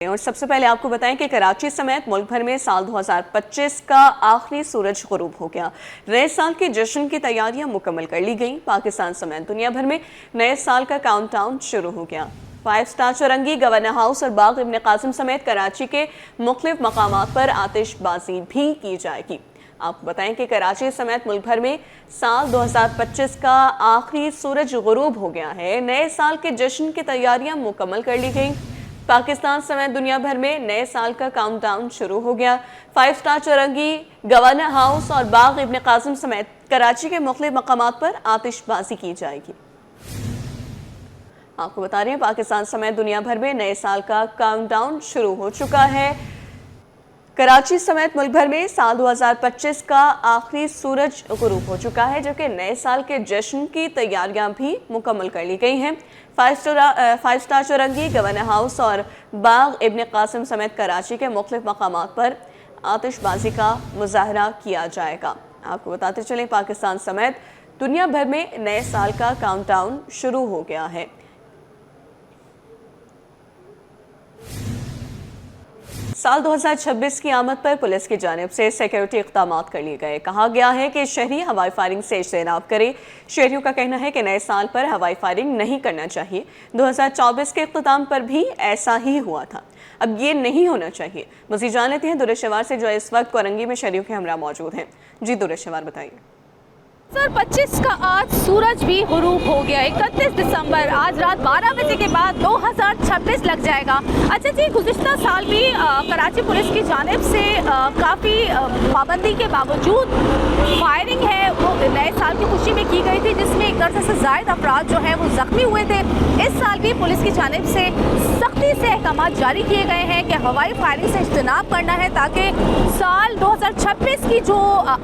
और सबसे पहले आपको बताएं कि कराची समेत मुल्क भर में साल 2025 का आखिरी सूरज गुरूब हो गया। नए साल के जश्न की तैयारियां मुकम्मल कर ली गईं। पाकिस्तान समेत दुनिया भर में नए साल का काउंटडाउन शुरू हो गया। 5 स्टार चौरंगी, गवर्नर हाउस और बाग इब्न कासिम समेत कराची के मुख्तलिफ मकामात पर आतिशबाजी भी की जाएगी। आपको बताएं कि कराची समेत मुल्क भर में साल 2025 का आखिरी सूरज गुरूब हो गया है। नए साल के जश्न की तैयारियां मुकम्मल कर ली गईं। पाकिस्तान समेत दुनिया भर में नए साल का काउंटडाउन शुरू हो गया। 5 स्टार चौरंगी, गवर्नर हाउस और बाग इब्न कासिम समेत कराची के मुख्तलिफ मकामात पर आतिशबाजी की जाएगी। आपको बता रहे हैं पाकिस्तान समेत दुनिया भर में नए साल का काउंटडाउन शुरू हो चुका है। कराची समेत मुल्क भर में साल 2025 का आखिरी सूरज गुरूब हो चुका है, जो कि नए साल के जश्न की तैयारियां भी मुकम्मल कर ली गई हैं। 5 स्टार चौरंगी, गवर्नर हाउस और बाग इब्न कासिम समेत कराची के मुख्तलिफ मकामात पर आतिशबाजी का मुजाहरा किया जाएगा। आपको बताते चलें पाकिस्तान समेत दुनिया भर में नए साल का काउंटडाउन शुरू हो गया है। साल 2026 की आमद पर पुलिस की जानिब से सिक्योरिटी इक़दामात कर लिए गए। कहा गया है कि शहरी हवाई फायरिंग से इज्तनाब करें। शहरियों का कहना है कि नए साल पर हवाई फायरिंग नहीं करना चाहिए। 2024 के इख्तिताम पर भी ऐसा ही हुआ था, अब ये नहीं होना चाहिए। मज़ीद जान लेते हैं दुरुशवार से, जो इस वक्त कोरंगी में शहरियों के हमरा मौजूद हैं। जी दुरुशवार, बताइए। 2025 का आज सूरज भी गुरूब हो गया। 31 दिसंबर आज रात 12 बजे के बाद 2026 लग जाएगा। अच्छा जी, गुज़िश्ता साल भी कराची पुलिस की जानिब से काफ़ी पाबंदी के बावजूद फायरिंग है वो नए साल की खुशी में की गई थी, जिसमें 1 दर्जन से ज़ायद अफराद जो हैं वो ज़ख्मी हुए थे। इस साल भी पुलिस की जानिब से सख्ती से अहकाम जारी किए गए हैं कि हवाई फायरिंग से इज्तनाब करना है, ताकि साल 2026 की जो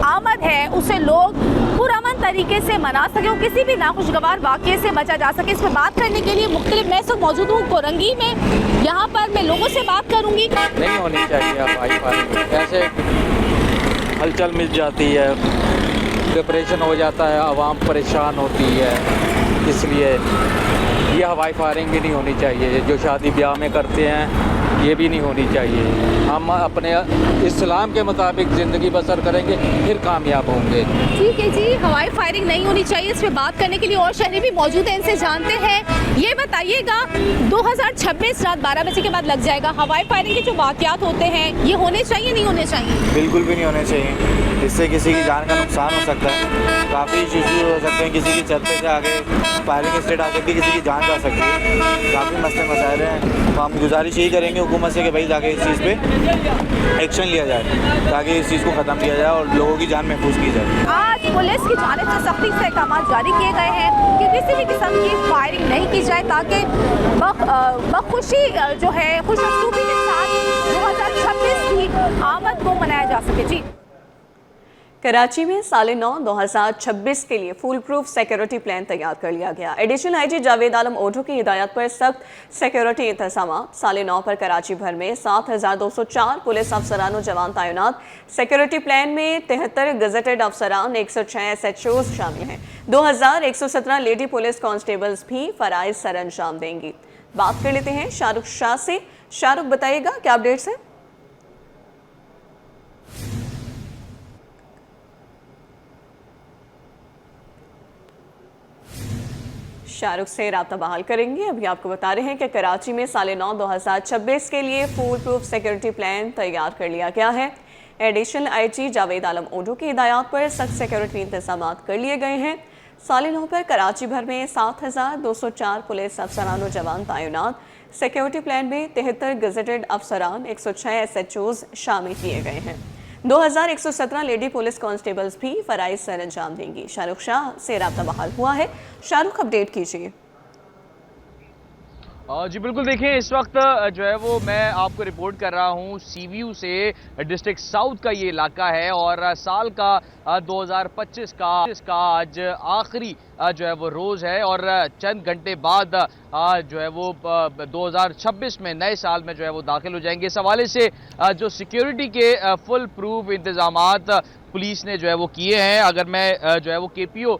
आमद है उसे लोग पुरअमन तरीके से मना सके और किसी भी नाखुशगवार वाक़ये से बचा जा सके। इस पर बात करने के लिए मुख्तलिफ मैं सब मौजूद हूँ कोरंगी में। यहाँ पर मैं लोगों से बात करूँगी। नहीं होनी चाहिए हवाई फायरिंग, ऐसे हलचल मिल जाती है, डिप्रेशन हो जाता है, आवाम परेशान होती है, इसलिए ये हवाई फायरिंग भी नहीं होनी चाहिए। जो शादी ब्याह में करते हैं ये भी नहीं होनी चाहिए। हम अपने इस्लाम के मुताबिक ज़िंदगी बसर करेंगे, फिर कामयाब होंगे। ठीक है जी, हवाई फायरिंग नहीं होनी चाहिए। इस पर बात करने के लिए और शहरी भी मौजूद हैं, इनसे जानते हैं। ये बताइएगा, 2026 रात 12 बजे के बाद लग जाएगा, हवाई फायरिंग के जो वाक़यात होते हैं ये होने चाहिए नहीं होने चाहिए? बिल्कुल भी नहीं होने चाहिए। इससे किसी की जान का नुकसान हो सकता है, काफ़ी इशू हो सकते हैं। किसी की छत पे से आगे फायरिंग स्टेट आ सकती है, किसी की जान जा सकती है। काफ़ी मसले मसाइल हैं। तो हम गुजारिश यही करेंगे हुकूमत से कि भाई जाके इस चीज़ पे एक्शन लिया जाए, ताकि इस चीज़ को ख़त्म किया जाए और लोगों की जान महफूज की जाए। आज पुलिस की जानिब से सख्ती से अहकाम जारी किए गए हैं कि किसी भी किस्म की फायरिंग नहीं की जाए, ताकि बखुशी जो है खुशअस्लूबी के साथ 2026 की आमद को मनाया जा सके। जी, कराची में साल 2026 के लिए फुल प्रूफ सिक्योरिटी प्लान तैयार कर लिया गया। एडिशनल आईजी जावेद आलम ओढो की हिदायत पर सख्त सिक्योरिटी इंतजाम। साल 9 पर कराची भर में 7204 पुलिस अफसरान और जवान तैनात। सिक्योरिटी प्लान में 73 गजेटेड अफसरान, 106 SHOs शामिल हैं। 2117 लेडी पुलिस कांस्टेबल्स भी फराइज सर अंजाम देंगी। बात कर लेते हैं शाहरुख शाह से। शाहरुख, बताइएगा क्या अपडेट्स हैं? शाहरुख से राब्ता बहाल करेंगे। अभी आपको बता रहे हैं कि कराची में साल 9 2026 के लिए फुल प्रूफ सिक्योरिटी प्लान तैयार कर लिया गया है। एडिशनल आईजी जावेद आलम ओढो की हिदायत पर सख्त सिक्योरिटी इंतजाम कर लिए गए हैं। साल 9 पर कराची भर में 7204 पुलिस अफसरान और जवान तैनात। सिक्योरिटी प्लान में 73 गजेटेड अफसरान, 106 SHOs शामिल किए गए हैं। 2117 लेडी पुलिस कांस्टेबल्स भी फराइज सर अंजाम देंगी। शाहरुख शाह से राब्ता बहाल हुआ है। शाहरुख, अपडेट कीजिए। जी बिल्कुल, देखिए इस वक्त जो है वो मैं आपको रिपोर्ट कर रहा हूँ सीवीयू से। डिस्ट्रिक्ट साउथ का ये इलाका है और साल का 2025 का आज आखिरी जो है वो रोज़ है और चंद घंटे बाद जो है वो 2026 में नए साल में जो है वो दाखिल हो जाएंगे। इस हवाले से जो सिक्योरिटी के फुल प्रूफ इंतजामात पुलिस ने जो है वो किए हैं। अगर मैं जो है वो केपीओ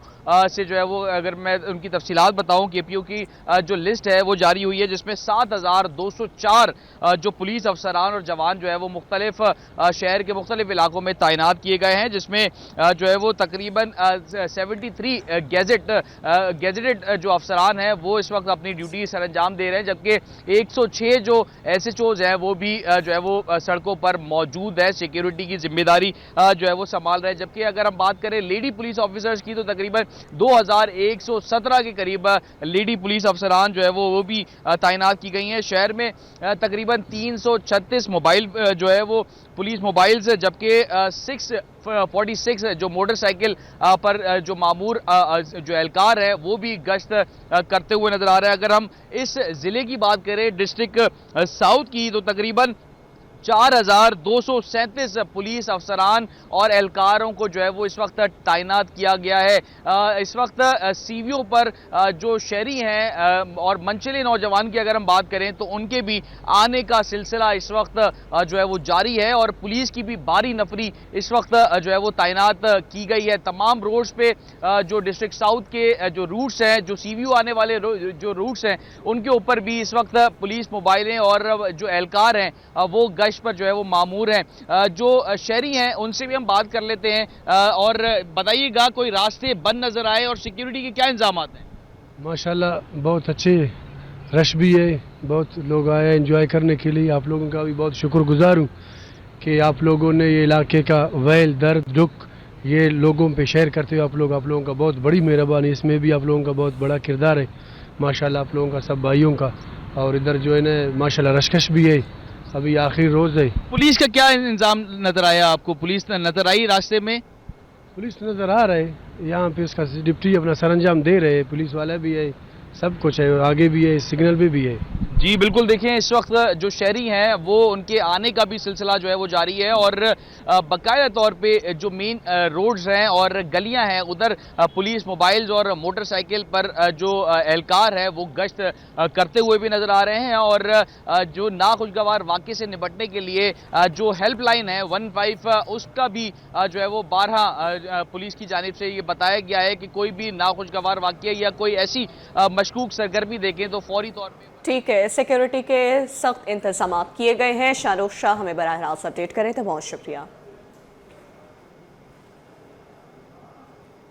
से जो है वो अगर मैं उनकी तफसीलात बताऊं, केपीओ की जो लिस्ट है वो जारी हुई है, जिसमें 7204 जो पुलिस अफसरान और जवान जो है वो मुख्तलिफ शहर के मुख्तलिफ इलाकों में तैनात किए गए हैं, जिसमें जो है वो तकरीबन 73 गेजेटेड जो अफसरान हैं वो इस वक्त अपनी ड्यूटी सर अंजाम दे रहे हैं, जबकि 106 जो SHOs हैं वो भी जो है वो सड़कों पर मौजूद है, सिक्योरिटी की जिम्मेदारी जो है वो संभाल रहे हैं। जबकि अगर हम बात करें लेडी पुलिस ऑफिसर्स की, तो तकरीबन 2117 के करीब लेडी पुलिस अफसरान जो है वो भी तैनात की गई हैं। शहर में तकरीबन 336 मोबाइल जो है वो पुलिस मोबाइल्स, जबकि 646 जो मोटरसाइकिल पर जो मामूर जो एहलकार है वो भी गश्त करते हुए नजर आ रहे हैं। अगर हम इस जिले की बात करें, डिस्ट्रिक्ट साउथ की, तो तकरीबन 4237 पुलिस अफसरान और एहलकारों को जो है वो इस वक्त तैनात किया गया है। इस वक्त सीवियों पर जो शहरी हैं और मनचले नौजवान की अगर हम बात करें तो उनके भी आने का सिलसिला इस वक्त जो है वो जारी है और पुलिस की भी भारी नफरी इस वक्त जो है वो तैनात की गई है। तमाम रोड्स पे जो डिस्ट्रिक्ट साउथ के जो रूट्स हैं, जो सीवीओ आने वाले जो रूट्स हैं, उनके ऊपर भी इस वक्त पुलिस मोबाइलें और जो एहलकार हैं वो गश्त पर जो है वो मामूर हैं। जो शहरी हैं उनसे भी हम बात कर लेते हैं और बताइएगा कोई रास्ते बंद नजर आए और सिक्योरिटी के क्या इंतजाम हैं? माशाल्लाह बहुत अच्छे रश भी है, बहुत लोग आए एंजॉय करने के लिए। आप लोगों का भी बहुत शुक्रगुजार हूँ कि आप लोगों ने ये इलाके का वैल दर्द दुख ये लोगों पे शेयर करते हुए आप लोगों का बहुत बड़ी मेहरबानी। इसमें भी आप लोगों का बहुत बड़ा किरदार है माशाल्लाह, आप लोगों का, सब भाइयों का। और इधर जो है ना माशाल्लाह रशकश भी है, अभी आखिरी रोज है। पुलिस का क्या इंतजाम नजर आया आपको? पुलिस नजर आई रास्ते में? पुलिस नजर आ रहे यहाँ पे, उसका ड्यूटी अपना सरंजाम दे रहे, पुलिस वाला भी है, सब कुछ है, आगे भी है, सिग्नल भी है। जी बिल्कुल, देखिए इस वक्त जो शहरी हैं वो उनके आने का भी सिलसिला जो है वो जारी है और बाकायदा तौर पे जो मेन रोड्स हैं और गलियां हैं उधर पुलिस मोबाइल्स और मोटरसाइकिल पर जो एहलकार है वो गश्त करते हुए भी नजर आ रहे हैं। और जो नाखुशगवार वाक़े से निपटने के लिए जो हेल्पलाइन है 15 उसका भी जो है वो 12 पुलिस की जानिब से ये बताया गया है कि कोई भी नाखुशगवार वाक़या या कोई ऐसी मशकूक सरगर्मी देखें तो फौरी तौर पर। ठीक है, सिक्योरिटी के सख्त इंतजाम किए गए हैं। शाहरुख शाह हमें बराह रास्त अपडेट करें तो बहुत शुक्रिया।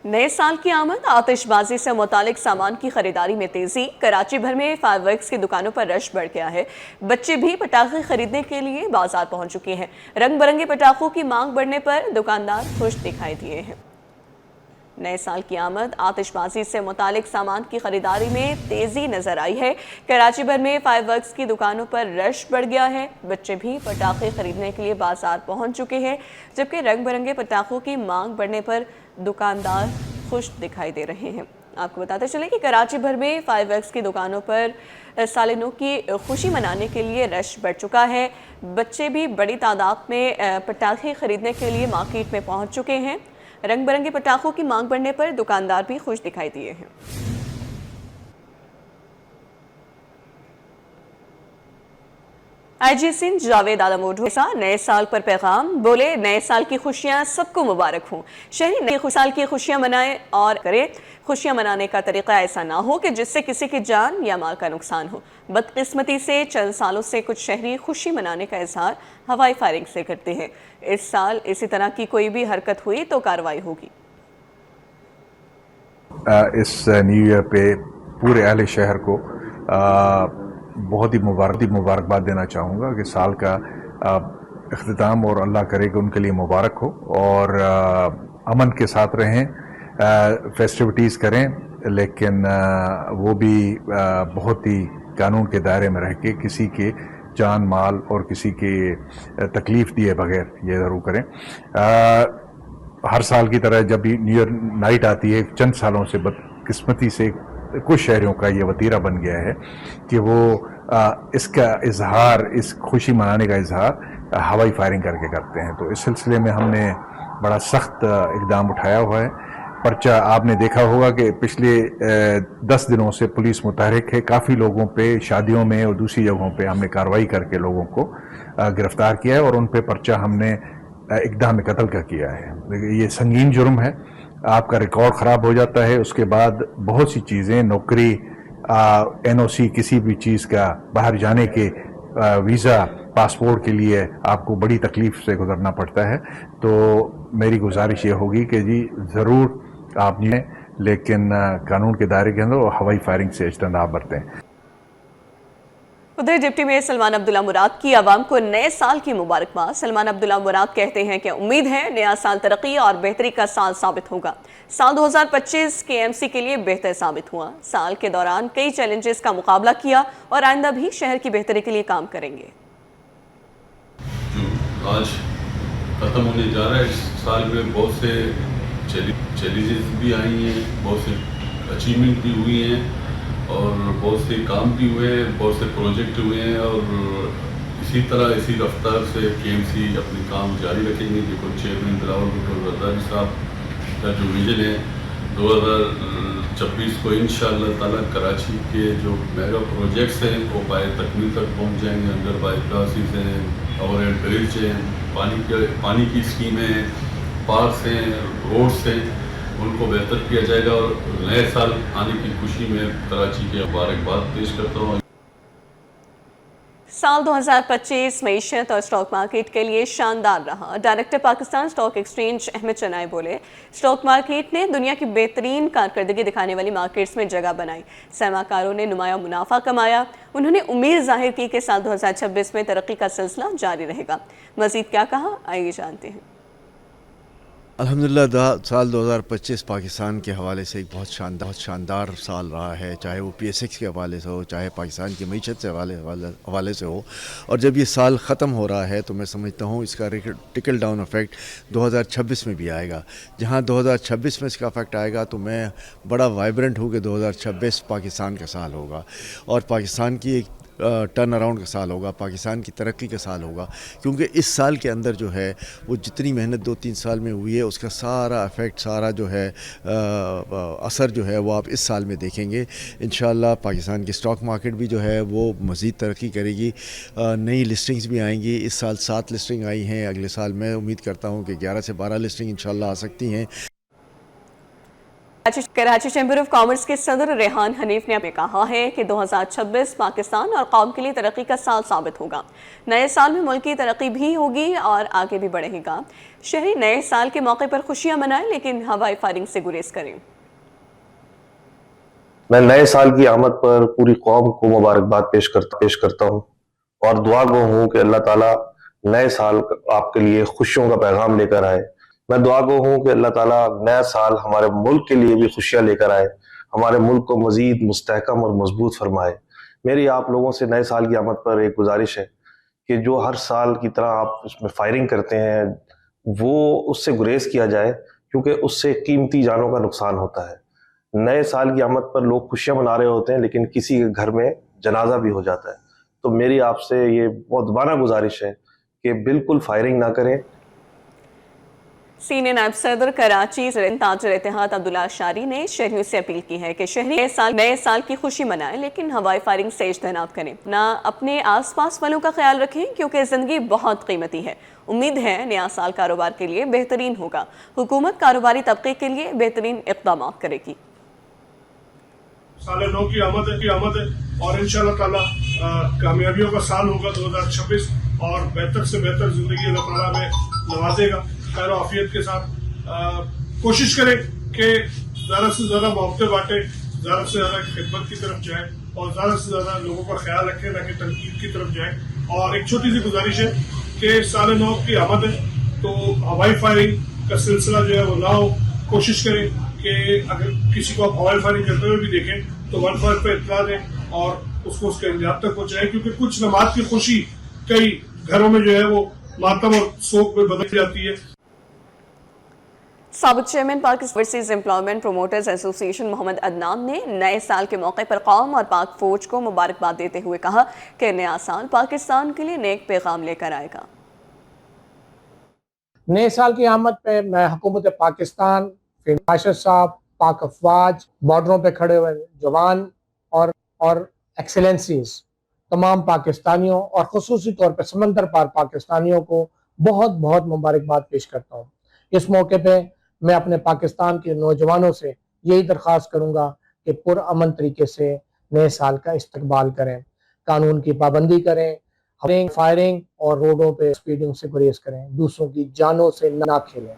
नए साल की आमद, आतिशबाजी से मुतालिक सामान की खरीदारी में तेजी। कराची भर में फायरवर्क्स की दुकानों पर रश बढ़ गया है। बच्चे भी पटाखे खरीदने के लिए बाजार पहुंच चुके हैं। रंग बिरंगे पटाखों की मांग बढ़ने पर दुकानदार खुश दिखाई दिए हैं। नए साल की आमद, आतिशबाजी से मुतालिक सामान की खरीदारी में तेजी नजर आई है। कराची भर में फायरवर्क्स की दुकानों पर रश बढ़ गया है। बच्चे भी पटाखे खरीदने के लिए बाजार पहुंच चुके हैं, जबकि रंग बिरंगे पटाखों की मांग बढ़ने पर दुकानदार खुश दिखाई दे रहे हैं। आपको बताते चलें कि कराची भर में फायरवर्क्स की दुकानों पर साल नौ की खुशी मनाने के लिए रश बढ़ चुका है। बच्चे भी बड़ी तादाद में पटाखे खरीदने के लिए मार्केट में पहुंच चुके हैं। रंग बिरंगे पटाखों की मांग बढ़ने पर दुकानदार भी खुश दिखाई दिए हैं। आईजी सिंध जावेद आलमोडो नए साल पर पैगाम, बोले नए साल की खुशियां सबको मुबारक हों। शहरी नए साल की खुशियां मनाएं और करें। खुशियां मनाने का तरीका ऐसा ना हो कि जिससे किसी की जान या माल का नुकसान हो। बदकिस्मती से चंद सालों से कुछ शहरी खुशी मनाने का इजहार हवाई फायरिंग से करते हैं। इस साल इसी तरह की कोई भी हरकत हुई तो कार्रवाई होगी। इस न्यू ईयर पे पूरे अहले शहर को बहुत ही मुबारकबाद देना चाहूँगा कि साल का इख्तिताम और अल्लाह करे कि उनके लिए मुबारक हो और अमन के साथ रहें, फेस्टिविटीज़ करें, लेकिन वो भी बहुत ही कानून के दायरे में रह के किसी के जान माल और किसी के तकलीफ़ दिए बगैर ये ज़रूर करें। हर साल की तरह जब भी न्यू ईयर नाइट आती है, चंद सालों से बदकिस्मती से कुछ शहरों का ये वतीरा बन गया है कि वो इसका इजहार, इस खुशी मनाने का इजहार हवाई फायरिंग करके करते हैं। तो इस सिलसिले में हमने बड़ा सख्त इक़दाम उठाया हुआ है। पर्चा आपने देखा होगा कि पिछले 10 दिनों से पुलिस मुतहरिक है। काफ़ी लोगों पे शादियों में और दूसरी जगहों पे हमने कार्रवाई करके लोगों को गिरफ्तार किया है और उन पे पर्चा हमने इक़दाम कत्ल का किया है। ये संगीन जुर्म है। आपका रिकॉर्ड ख़राब हो जाता है, उसके बाद बहुत सी चीज़ें, नौकरी, NOC, किसी भी चीज़ का बाहर जाने के वीज़ा, पासपोर्ट के लिए आपको बड़ी तकलीफ से गुजरना पड़ता है। तो मेरी गुजारिश ये होगी कि जी ज़रूर आप नहीं, लेकिन कानून के दायरे के अंदर हवाई फायरिंग से इज्तनाब बरतें। उधर डिप्टी मेयर सलमान अब्दुल्ला मुराद की आवाम को नए साल की मुबारकबाद। सलमान अब्दुल्ला मुराद कहते हैं कि उम्मीद है नया साल तरक्की और बेहतरी का साल साबित होगा। साल 2025 KMC के लिए बेहतर साबित हुआ। साल के दौरान कई चैलेंजेस का मुकाबला किया और आइंदा भी शहर की बेहतरी के लिए काम करेंगे। जो आज खत्म होने जा रहा है, इस साल में बहुत से चैलेंजेस भी आई हैं, बहुत से अचीवमेंट भी हुई हैं और बहुत से काम भी हुए हैं, बहुत से प्रोजेक्ट हुए हैं और इसी तरह इसी रफ्तार से KMC अपने काम जारी रखेंगे। देखो चेयरमैन बिलावल भुट्टो जरदारी साहब का जो विजन है 2026 को इंशाअल्लाह ताला कराची के जो मेगा प्रोजेक्ट्स हैं वो पाए तकमील तक पहुंच जाएंगे। अंडर बाईपासिस हैं, ओवरहेड ब्रिज हैं, पानी की स्कीमें हैं, पार्क्स हैं, रोड्स हैं, उनको बेहतर किया जाएगा और नए साल आने की खुशी में कराची के मुबारकबाद पेश करता हूँ। साल 2025 मईशत और स्टॉक मार्केट के लिए शानदार रहा। Director Pakistan stock exchange Ahmed Chinai बोले, स्टॉक मार्केट ने दुनिया की बेहतरीन कारकर्दगी दिखाने वाली मार्केट्स में जगह बनाई। सरमाकारों ने नुमाया मुनाफा कमाया। उन्होंने उम्मीद जाहिर की कि साल 2026 में तरक्की का सिलसिला जारी रहेगा। मजीद क्या कहा, आइए जानते हैं। अल्हम्दुलिल्लाह साल 2025 पाकिस्तान के हवाले से एक बहुत शानदार साल रहा है, चाहे वो PSX के हवाले से हो, चाहे पाकिस्तान की मीशत से हवाले से हो। और जब ये साल ख़त्म हो रहा है तो मैं समझता हूँ इसका टिकल डाउन इफ़ेक्ट 2026 में भी आएगा। जहाँ 2026 में इसका इफ़ेक्ट आएगा तो मैं बड़ा वाइब्रेंट हूँ कि 2026 पाकिस्तान का साल होगा और पाकिस्तान की एक टर्न अराउंड का साल होगा, पाकिस्तान की तरक्की का साल होगा। क्योंकि इस साल के अंदर जो है वो जितनी मेहनत 2-3 साल में हुई है उसका सारा इफ़ेक्ट, सारा जो है असर जो है वो आप इस साल में देखेंगे। इंशाअल्लाह पाकिस्तान की स्टॉक मार्केट भी जो है वो मज़ीद तरक्की करेगी। नई लिस्टिंग्स भी आएंगी। इस साल 7 लिस्टिंग आई हैं। अगले साल मैं उम्मीद करता हूँ कि 11 से 12 लिस्टिंग इंशाअल्लाह आ सकती हैं। कराची चैम्बर ऑफ कॉमर्स के सदर रेहान हनीफ ने कहा है कि 2026 पाकिस्तान और कौम के लिए तरक्की का साल साबित होगा। नए साल में मुल्क की तरक्की भी होगी और आगे भी बढ़ेगा। शहरी नए साल के मौके पर खुशियां मनाएं लेकिन हवाई फायरिंग से गुरेज करें। मैं नए साल की आमद पर पूरी कौम को मुबारकबाद पेश करता हूँ और दुआ गो हूँ कि अल्लाह ताला नए साल आपके लिए खुशियों का पैगाम लेकर आए। मैं दुआ गो हूँ कि अल्लाह ताला नया साल हमारे मुल्क के लिए भी खुशियाँ लेकर आए, हमारे मुल्क को मजीद मुस्तहकम और मजबूत फरमाए। मेरी आप लोगों से नए साल की आमद पर एक गुजारिश है कि जो हर साल की तरह आप उसमें फायरिंग करते हैं वो उससे गुरेज किया जाए, क्योंकि उससे कीमती जानों का नुकसान होता है। नए साल की आमद पर लोग खुशियाँ मना रहे होते हैं लेकिन किसी के घर में जनाजा भी हो जाता है। तो मेरी आपसे ये मुअद्दबाना गुजारिश है कि बिल्कुल फायरिंग ना करें। सीनियर नायब सदर कराची ताजर इत्तेहाद अब्दुल्ला अशारी ने शहरियों से अपील की है कि शहरी नए साल की खुशी मनाएं लेकिन हवाई फायरिंग से इज्तनाब करें, ना अपने आसपास वालों का ख्याल रखें क्योंकि ज़िंदगी बहुत कीमती है। उम्मीद है नया साल कारोबार के लिए बेहतरीन होगा। हुकूमत कारोबारी तबके के लिए बेहतरीन इक़दाम करेगी। साल नौ की आमद है और इंशाअल्लाह ताला कामयाबियों का साल होगा 2026 और बेहतर से बेहतर जिंदगी अल्लाह ताला में नवाजेगा। खैर आफियत के साथ कोशिश करें कि ज़्यादा से ज़्यादा मोहब्बतें बांटें, ज़्यादा से ज़्यादा खिदमत की तरफ जाएं और ज़्यादा से ज़्यादा लोगों का ख्याल रखें, ना कि तनकीद की तरफ जाएं। और एक छोटी सी गुजारिश है कि साल नौ की आमद है तो हवाई फायरिंग का सिलसिला जो है वो ना हो। कोशिश करें कि अगर किसी को आप हवाई फायरिंग करते हुए भी देखें तो 15 पे इत्तला दें और उसको उसके अंजाम तक पहुंचाएं, क्योंकि कुछ नमाज की खुशी कई घरों में जो है वो मातम और शोक में बदल जाती है। साबिक chairman Pakistan overseas employment promoters association Mohammad Adnan ने नए साल के मौके पर कौम और पाक फौज को मुबारकबाद देते हुए कहा कि नया साल पाकिस्तान के लिए नेक पैगाम लेकर आएगा। नए साल की आमद पे मैं हुकूमत पाकिस्तान, राशिद साहब, पाक अफवाज, बॉर्डरों पे खड़े हुए जवान और एक्सेलेंसीज तमाम पाकिस्तानियों और खुसूसी तौर पर समंदर पार पाकिस्तानियों को बहुत बहुत मुबारकबाद पेश करता हूँ। इस मौके पे मैं अपने पाकिस्तान के नौजवानों से यही दरख्वास्त करूंगा कि पुरअमन तरीके से नए साल का इस्तकबाल करें, कानून की पाबंदी करें, फायरिंग और रोडों पे स्पीडिंग से गुरेज करें, दूसरों की जानों से ना खेलें।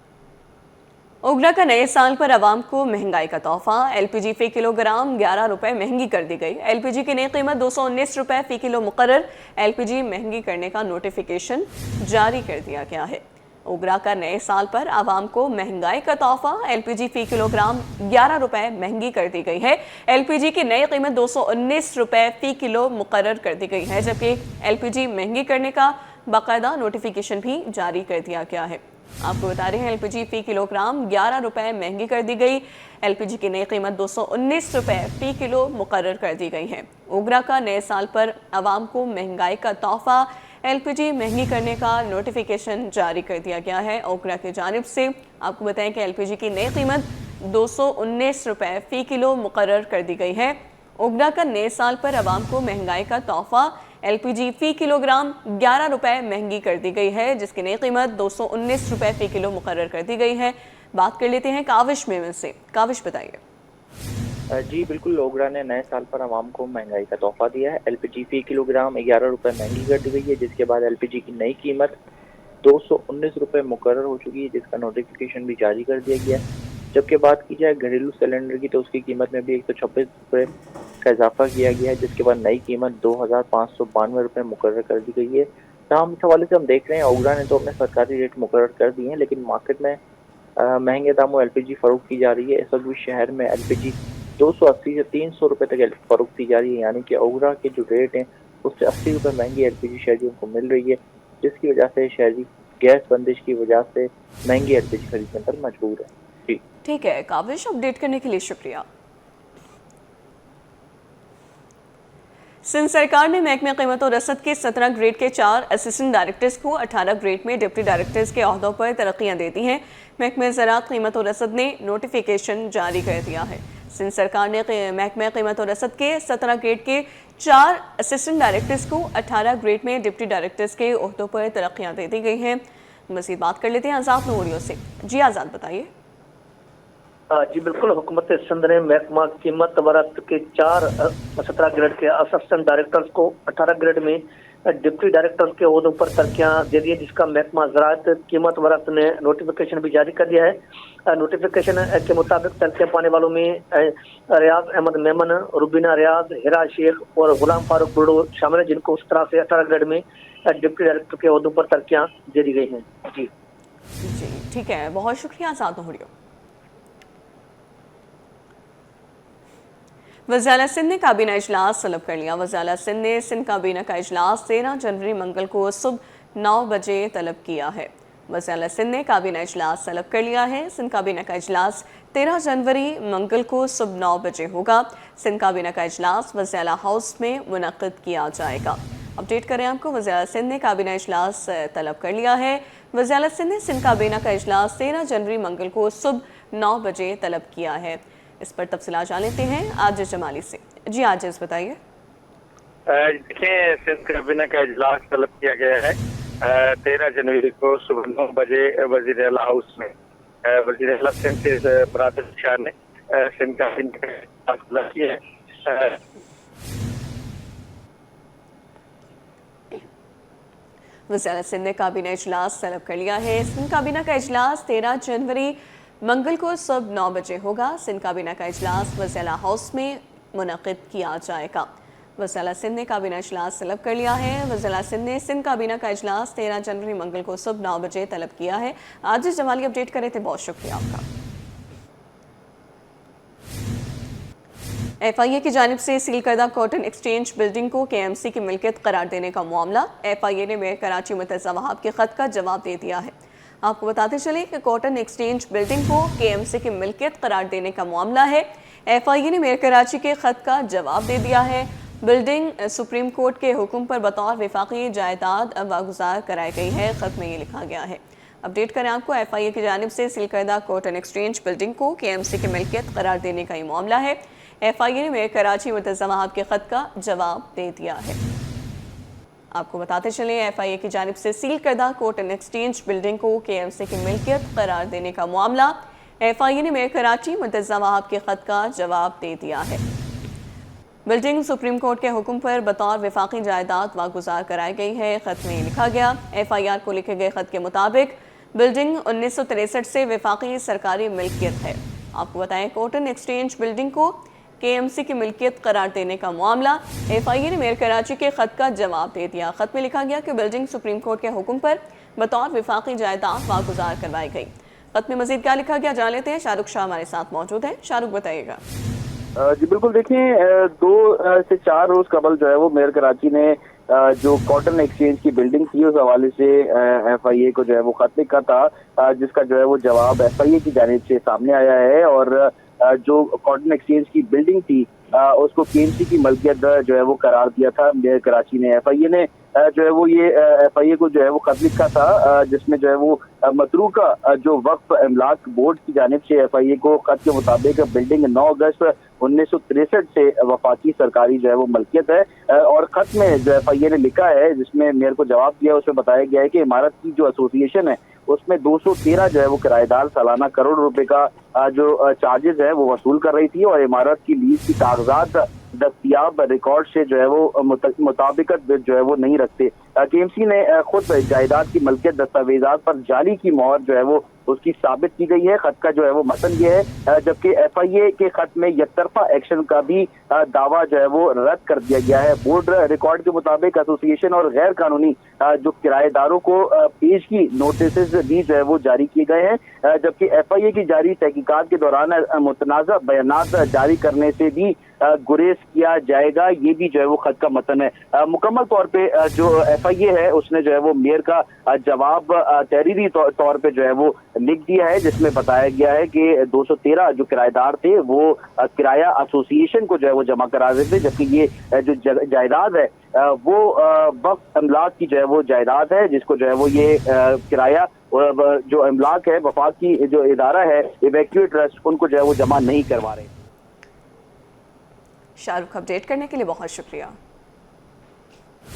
ओगरा का नए साल पर आवाम को महंगाई का तोहफा। एलपीजी फी किलोग्राम 11 रुपए महंगी कर दी गई। एलपीजी की नई कीमत 219 रुपए फी किलो मुकर्रर। एलपीजी महंगी करने का नोटिफिकेशन जारी कर दिया गया है। ओगरा का नए साल पर आवाम को महंगाई का तोहफा। एलपीजी फी किलोग्राम 11 रुपए महंगी कर दी गई है। एलपीजी की नई कीमत 219 रुपए फी किलो मुकर्रर कर दी गई है, जबकि एलपीजी महंगी करने का बाकायदा नोटिफिकेशन भी जारी कर दिया गया है। आपको बता रहे हैं एलपीजी फी किलोग्राम 11 रुपए महंगी कर दी गई। एलपीजी की नई कीमत 219 रुपए फी किलो मुकर्रर कर दी गई है। ओगरा का नए साल पर आवाम को महंगाई का तोहफा। एलपीजी महंगी करने का नोटिफिकेशन जारी कर दिया गया है। ओगरा की जानिब से आपको बताएं कि एलपीजी की नई कीमत 219 रुपए फी किलो मुकर्रर कर दी गई है। ओगरा का नए साल पर आवाम को महंगाई का तोहफा। एलपीजी फी किलोग्राम 11 रुपए महंगी कर दी गई है, जिसकी नई कीमत 219 रुपए फी किलो मुकर्रर कर दी गई है। बात कर लेते हैं काविश मेमन से। काविश बताइए। जी बिल्कुल, ओगरा ने नए साल पर आवाम को महंगाई का तोहफा दिया है। एलपीजी फी किलोग्राम 11 रुपए महंगी कर दी गई है, जिसके बाद एलपीजी की नई कीमत 219 रुपए मुकर्रर हो चुकी है, जिसका नोटिफिकेशन भी जारी कर दिया गया है। जबकि बात की जाए घरेलू सिलेंडर की, तो उसकी कीमत में भी 126 रुपये का इजाफा किया गया है, जिसके बाद नई कीमत 2592 रुपये मुकर्रर कर दी गई है। तमाम इस हवाले से हम देख रहे हैं ओगरा ने तो अपने सरकारी रेट मुकर्रर कर दिए हैं, लेकिन मार्केट में महंगे दामों एलपीजी फरोख्त की जा रही है। इस वक्त भी शहर में एलपीजी 280 से 300 रुपये तक फरोख्त की जा रही है, यानी कि ओगरा के जो रेट हैं उससे 80 रुपये महंगी एलपीजी शहरियों को मिल रही है, जिसकी वजह से शहरी गैस बंदिश की वजह से महंगी एलपीजी खरीदने पर मजबूर है। ठीक है काविश, अपडेट करने के लिए शुक्रिया। सिंध सरकार ने महकमे कीमत और रसद के 17 ग्रेड के 4 असिस्टेंट डायरेक्टर्स को 18 ग्रेड में डिप्टी डायरेक्टर्स के ओहदों पर तरक्कियां दे दी हैं। महकमे ज़राअत कीमत और रसद ने नोटिफिकेशन जारी कर दिया है। सिंध सरकार ने महकमे कीमत और रसद के 17 ग्रेड के 4 असिस्टेंट डायरेक्टर्स को 18 ग्रेड में डिप्टी डायरेक्टर्स के ओहदों पर तरक्कियां दे दी गई हैं। मज़ीद बात कर लेते हैं आज़ाद नूरियों से। जी आज़ाद बताइए। जी बिल्कुल, हुकूमत सिंध ने महकमा कीमत वरत के 17 ग्रेड के असिस्टेंट डायरेक्टर्स को 18 ग्रेड में डिप्टी डायरेक्टर्स के ओहदों पर तरक्कियां दे दी है, जिसका महकमा ज़राअत कीमत वरत ने नोटिफिकेशन भी जारी कर दिया है। नोटिफिकेशन के मुताबिक तरक्कियां पाने वालों में रियाज अहमद मेमन, रुबीना रियाज, हिरा शेख और गुलाम फारूक बुर्डो शामिल है, जिनको उस तरह से 18 ग्रेड में डिप्टी डायरेक्टर के ओहदों पर तरक्कियां दे दी गई हैं। जी ठीक है, बहुत शुक्रिया आज़ाद नूरियों। वज़ीर सिंध ने काबीना इजलास तलब कर लिया। वज़ीर सिंध ने सिंध काबीना का इजलास 13 जनवरी मंगल को सुबह 9 बजे तलब किया है। वज़ीर सिंध ने काबीना इजलास तलब कर लिया है। सिंध काबीना का इजलास 13 जनवरी मंगल को सुबह 9 बजे होगा। सिंध काबीना का इजलास वज़ीर हाउस में मुनक़िद किया जाएगा। अपडेट करें आपको, वज़ीर सिंध ने काबीना इजलास तलब कर लिया है। वज़ीर सिंध ने सिंध काबीना का इजलास 13 जनवरी मंगल को सुबह 9 बजे तलब किया है। इस पर तफसीलात जान लेते हैं आजिज़ जमाली से। जी आजिज़ बताइए। देखें, सिंध काबीना का इजलास तलब किया गया है 13 जनवरी को सुबह 9 बजे वज़ीर आला हाउस में। वज़ीर आला सिंध से बरादर शाह ने सिंध काबीना का इजलास तलब किया है। वज़ीर सिंध ने काबीना इजलास तलब कर लिया है। सिंध काबीना का इजलास 13 जनवरी मंगल को सुबह 9 बजे होगा। सिंध काबीना का इजलास वज़ीर हाउस में मुनक़िद किया जाएगा। वज़ीर सिंध ने काबीना इजलास तलब कर लिया है। वज़ीर सिंध ने सिंध काबीना का इजलास 13 जनवरी मंगल को सुबह 9 बजे तलब किया है। आज इस जमाली अपडेट करे थे, बहुत शुक्रिया आपका। FIA की जानिब से सील करदा कॉटन एक्सचेंज बिल्डिंग को KMC की मिल्कियत करार देने का मामला। FIA ने मेयर कराची मुर्तज़ा वहाब के ख़त का जवाब दे दिया है। आपको बताते चले कि कॉटन एक्सचेंज बिल्डिंग को KMC की मिल्कियत करार देने का मामला है। FIA ने मेयर कराची के ख़त का जवाब दे दिया है। बिल्डिंग सुप्रीम कोर्ट के हुक्म पर बतौर वफाकी जायदाद वागुजार कराई गई है। ख़त में ये लिखा गया है। अपडेट करें आपको, FIA की जानिब से सील करदा कॉटन एक्सचेंज बिल्डिंग को KMC की मिल्कियत करार देने का ये मामला है। FIA ने मेयर कराची मुर्तज़ा वहाब के ख़त का जवाब दे दिया है। आपको बताते चले, FIA की जानिब से सील करदा कोर्ट एंड एक्सचेंज बिल्डिंग को KMC की मिल्कियत करार देने का मामला। FIA ने मेयर कराची मुंतज़ा वहाब के खत का जवाब दे दिया है। बिल्डिंग सुप्रीम कोर्ट के हुक्म पर बतौर विफाकी जायदाद वागुजार कराई गई है। खत में लिखा गया, FIR को लिखे गए खत के मुताबिक बिल्डिंग 1963 से विफाकी सरकारी मिल्कियत है। आपको बताएं, कोर्ट एंड एक्सचेंज बिल्डिंग को KMC की मिल्कियत करार देने का मामला। FIA ने मेयर कराची के खत का जवाब दे दिया। खत में लिखा गया कि बिल्डिंग सुप्रीम कोर्ट के हुक्म पर बतौर विफाकी जायदाद वागुजार करवाई गई। खत में मजीद क्या लिखा गया जान लेते हैं। शाहरुख शाह हमारे साथ मौजूद है। शाहरुख, बताइएगा। जी बिल्कुल, देखिए 2 से 4 रोज कबल जो है वो मेयर कराची ने जो कॉटन एक्सचेंज की बिल्डिंग थी उस हवाले से FIA को जो है वो खत लिखा था, जिसका जो है वो जवाब FIA की जानिब से सामने आया है। और जो कॉटन एक्सचेंज की बिल्डिंग थी उसको KMC की मलकियत जो है वो करार दिया था मेयर कराची ने। FIA ने जो है वो ये FIA को जो है वो खत लिखा था, जिसमें जो है वो मतरूका जो वक्फ इमलाक बोर्ड की जानिब से FIA को खत के मुताबिक बिल्डिंग 9 अगस्त 1963 से वफाकी सरकारी जो है वो मलकियत है। और खत में जो FIA ने लिखा है, जिसमें मेयर को जवाब दिया, उसमें बताया गया है कि इमारत की जो एसोसिएशन है उसमें 213 जो है वो किराएदार सालाना करोड़ रुपए का जो चार्जेस है वो वसूल कर रही थी। और इमारत की लीज की कागजात दस्तियाब रिकॉर्ड से जो है वो मुताबिकत जो है वो नहीं रखते। KMC ने खुद जायदाद की मलकियत दस्तावेजात पर जाली की मोहर जो है वो उसकी साबित की गई है। खत का जो है वो मतन ये है, जबकि FIA के खत में यकतरफा एक्शन का भी दावा जो है वो रद्द कर दिया गया है। बोर्ड रिकॉर्ड के मुताबिक एसोसिएशन और गैर कानूनी जो किराएदारों को पेशगी नोटिस भी जो है वो जारी किए गए हैं, जबकि FIA की जारी तहकीकात के दौरान मुतनाज़ा बयानात जारी करने से भी गुरेज किया जाएगा। ये भी जो है वो खत का मतन है। मुकम्मल तौर पे जो FIA है उसने जो है वो मेयर का जवाब तहरीरी तौर पे जो है वो लिख दिया है, जिसमें बताया गया है कि 213 जो किराएदार थे वो किराया एसोसिएशन को जो है वो जमा करा देते थे, जबकि ये जो जायदाद है वो वक्फ अमलाक की जो है वो जायदाद है, जिसको जो है वो ये किराया जो अमलाक है वफाकी जो इदारा है इवैक्यूएट ट्रस्ट उनको जो है वो जमा नहीं करवा रहे। शाहरुख, अपडेट करने के लिए बहुत शुक्रिया।